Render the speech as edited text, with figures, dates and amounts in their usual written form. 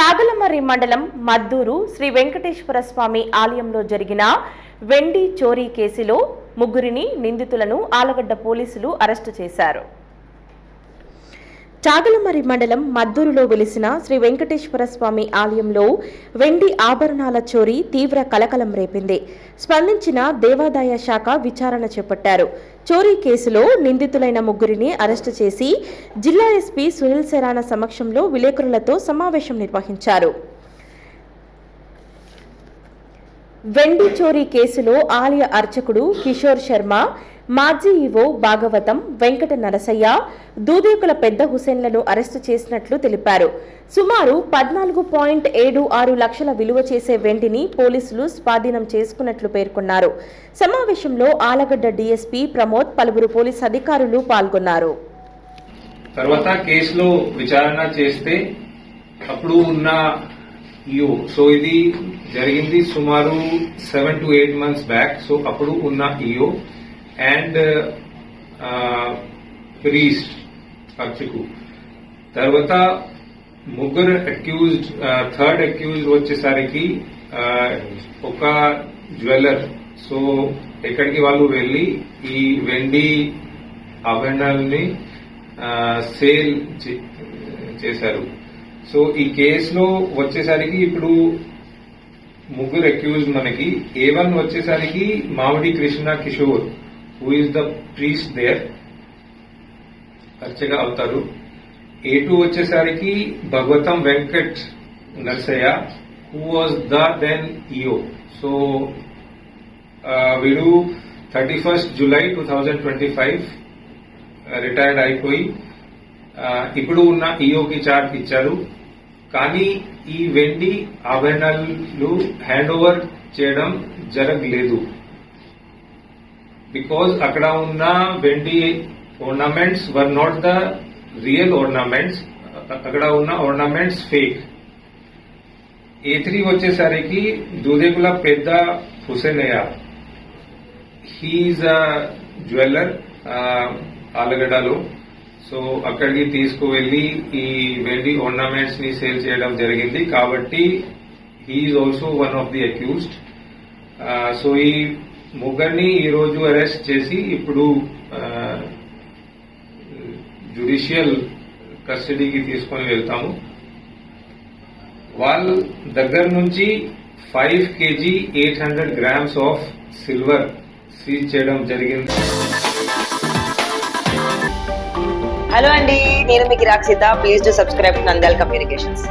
చాగలమర్రి మండలం మద్దూరు శ్రీ వెంకటేశ్వర స్వామి ఆలయంలో జరిగిన వెండి చోరీ కేసులో ముగ్గురిని నిందితులను ఆలగడ్డ పోలీసులు అరెస్టు చేశారు. చాగలమర్రి మండలం మద్దూరులో వెలిసిన శ్రీ వెంకటేశ్వర స్వామి ఆలయంలో వెండి ఆభరణాల చోరీ తీవ్ర కలకలం రేపింది. స్పందించిన దేవాదాయ శాఖ విచారణ చేపట్టారు. చోరీ కేసులో నిందితులైన ముగ్గురిని అరెస్టు చేసి జిల్లా ఎస్పీ సునీల్ సెరానా సమక్షంలో విలేకరులతో సమావేశం నిర్వహించారు. వెండి చోరీ కేసులో ఆలయ అర్చకుడు కిషోర్ శర్మ, మాజీ ఈవో భాగవతం, వెంకట నరసయ్య, దూదేకుల పెద్ద హుసేన్లను అరెస్టు చేసినట్లు తెలిపారు. సుమారు 14.76 లక్షల విలువ చేసే వెండిని పోలీసులు స్వాధీనం చేసుకున్నట్లు పేర్కొన్నారు. సమావేశంలో ఆలగడ్డ డీఎస్పీ ప్రమోద్, పలువురు పోలీసు అధికారులు పాల్గొన్నారు. తర్వాత కేసులో విచారణ చేస్తే అప్పుడు ఉన్న ఈఓ, సో ఇది జరిగింది సుమారు 7 to 8 months బ్యాక్. సో అప్పుడు ఉన్న ఈఓ అండ్ ప్రీస్ట్ అర్చకు, తర్వాత ముగ్గురు అక్యూజ్డ్, థర్డ్ అక్యూజ్డ్ వచ్చేసరికి ఒక జ్యువెలర్. సో ఎక్కడికి వాళ్ళు వెళ్లి ఈ వెండి ఆభరణాలని సేల్ చేశారు. సో ఈ కేసులో వచ్చేసరికి ఇప్పుడు ముగ్గురు అక్యూజ్డ్ మనకి. A1 వచ్చేసరికి Mamidi Krishna Kishore, who is the priest there, అర్చగా అవుతారు. A2 వచ్చేసరికి Bhagavatam Venkat Narasayya, who was the then EO. So వీడు 31st July 2025 రిటైర్డ్ అయిపోయి ఇప్పుడు ఉన్న ఈఓకి చార్జ్ ఇచ్చారు. కానీ ఈ వెండి ఆభరణాలు హ్యాండ్ ఓవర్ చేయడం జరగలేదు. బికాజ్ అక్కడ ఉన్న వెండి ornaments were not the real ornaments, అక్కడ ఉన్న ornaments fake. A3 వచ్చేసరికి దూదేకుల పెద్ద హుసేనయ్య, హీఈస్ అ జ్యువెలర్ ఆలగడ్డలో. సో అక్కడికి తీసుకువెళ్లి ఈ వెండి ornaments ని సేల్ చేయడం జరిగింది. కాబట్టి he's also one of the accused. So ఈ ముగ్గురిని ఈ రోజు అరెస్ట్ చేసి ఇప్పుడు జ్యుడిషియల్ కస్టడీకి తీసుకొని వెళ్తాము. వాళ్ళ దగ్గర నుంచి 5 kg 800 grams of silver seize చేయడం జరిగింది. హలో అండి, నేను మీకు Rakshitha. Please do subscribe Nandyal communications.